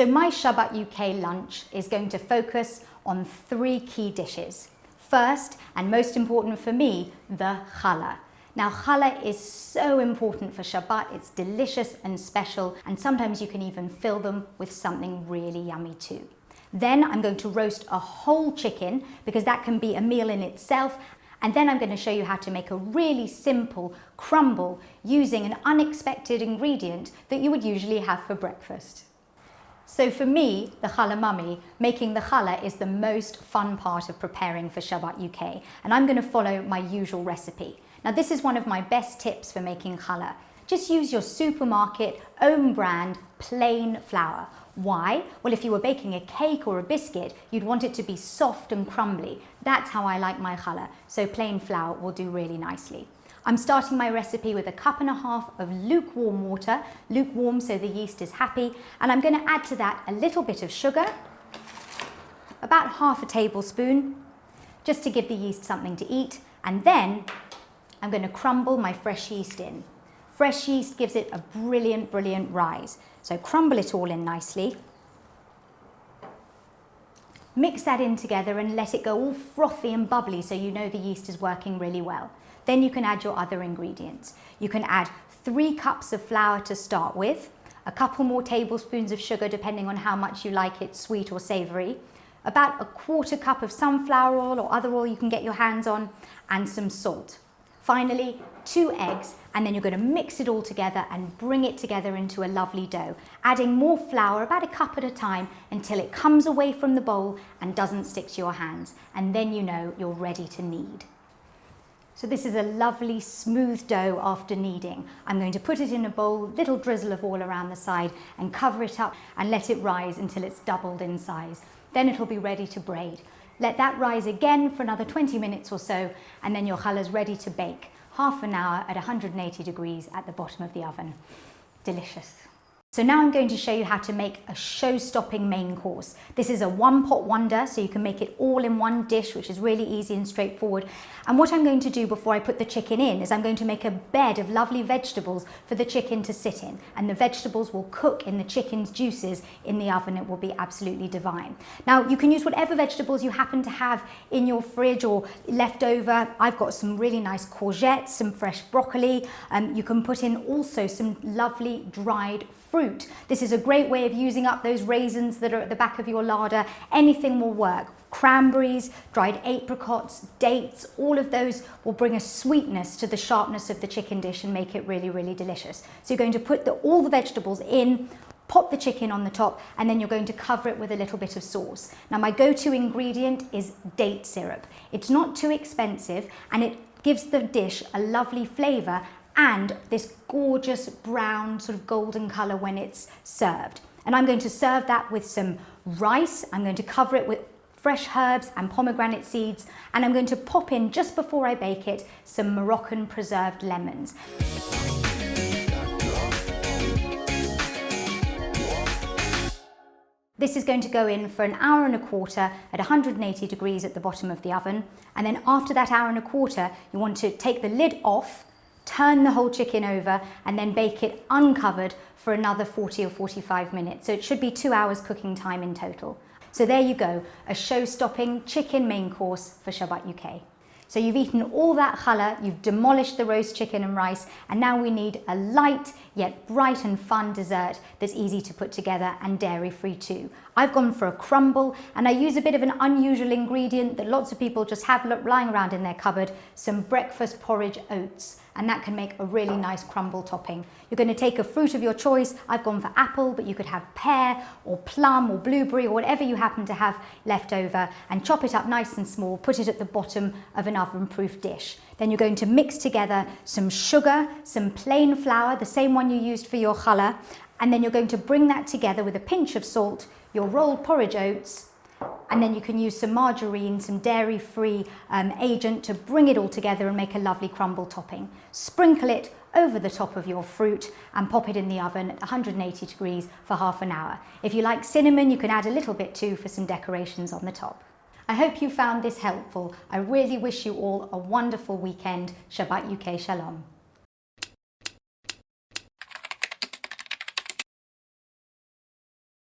So my ShabbatUK lunch is going to focus on 3 key dishes. First, and most important for me, the challah. Now challah is so important for Shabbat. It's delicious and special, and sometimes you can even fill them with something really yummy too. Then I'm going to roast a whole chicken because that can be a meal in itself. And then I'm going to show you how to make a really simple crumble using an unexpected ingredient that you would usually have for breakfast. So for me, the challah mummy, making the challah is the most fun part of preparing for ShabbatUK, and I'm going to follow my usual recipe. Now this is one of my best tips for making challah. Just use your supermarket own brand plain flour. Why? Well, if you were baking a cake or a biscuit, you'd want it to be soft and crumbly. That's how I like my challah, so plain flour will do really nicely. I'm starting my recipe with 1.5 cups of lukewarm water, lukewarm so the yeast is happy, and I'm going to add to that a little bit of sugar, about 1/2 tablespoon, just to give the yeast something to eat, and then I'm going to crumble my fresh yeast in. Fresh yeast gives it a brilliant, brilliant rise. So crumble it all in nicely. Mix that in together and let it go all frothy and bubbly so you know the yeast is working really well. Then you can add your other ingredients. You can add 3 cups of flour to start with, a couple more tablespoons of sugar depending on how much you like it sweet or savoury, about 1/4 cup of sunflower oil or other oil you can get your hands on, and some salt. Finally, 2 eggs, and then you're going to mix it all together and bring it together into a lovely dough, adding more flour, about 1 cup at a time, until it comes away from the bowl and doesn't stick to your hands. And then you know you're ready to knead. So this is a lovely smooth dough after kneading. I'm going to put it in a bowl, little drizzle of oil around the side, and cover it up and let it rise until it's doubled in size. Then it'll be ready to braid. Let that rise again for another 20 minutes or so, and then your challah's ready to bake. 1/2 hour at 180 degrees at the bottom of the oven. Delicious. So now I'm going to show you how to make a show-stopping main course. This is a one-pot wonder, so you can make it all in one dish, which is really easy and straightforward. And what I'm going to do before I put the chicken in is I'm going to make a bed of lovely vegetables for the chicken to sit in. And the vegetables will cook in the chicken's juices in the oven. It will be absolutely divine. Now, you can use whatever vegetables you happen to have in your fridge or left over. I've got some really nice courgettes, some fresh broccoli. You can put in also some lovely dried fruit. This is a great way of using up those raisins that are at the back of your larder. Anything will work. Cranberries, dried apricots, dates, all of those will bring a sweetness to the sharpness of the chicken dish and make it really, really delicious. So you're going to put all the vegetables in, pop the chicken on the top, and then you're going to cover it with a little bit of sauce. Now my go-to ingredient is date syrup. It's not too expensive and it gives the dish a lovely flavour and this gorgeous brown sort of golden colour when it's served. And I'm going to serve that with some rice. I'm going to cover it with fresh herbs and pomegranate seeds, and I'm going to pop in, just before I bake it, some Moroccan preserved lemons. This is going to go in for 1.25 hours at 180 degrees at the bottom of the oven. And then after that 1.25 hours, you want to take the lid off, turn the whole chicken over, and then bake it uncovered for another 40 or 45 minutes. So it should be 2 hours cooking time in total. So there you go, a show-stopping chicken main course for ShabbatUK. So you've eaten all that challah, you've demolished the roast chicken and rice, and now we need a light yet bright and fun dessert that's easy to put together and dairy-free too. I've gone for a crumble, and I use a bit of an unusual ingredient that lots of people just have lying around in their cupboard, some breakfast porridge oats, and that can make a really nice crumble topping. You're going to take a fruit of your choice. I've gone for apple, but you could have pear or plum or blueberry or whatever you happen to have left over, and chop it up nice and small, put it at the bottom of an oven-proof dish. Then you're going to mix together some sugar, some plain flour, the same one you used for your challah, and then you're going to bring that together with a pinch of salt, your rolled porridge oats, and then you can use some margarine, some dairy-free agent to bring it all together and make a lovely crumble topping. Sprinkle it over the top of your fruit and pop it in the oven at 180 degrees for 1/2 hour. If you like cinnamon, you can add a little bit too for some decorations on the top. I hope you found this helpful. I really wish you all a wonderful weekend. ShabbatUK Shalom.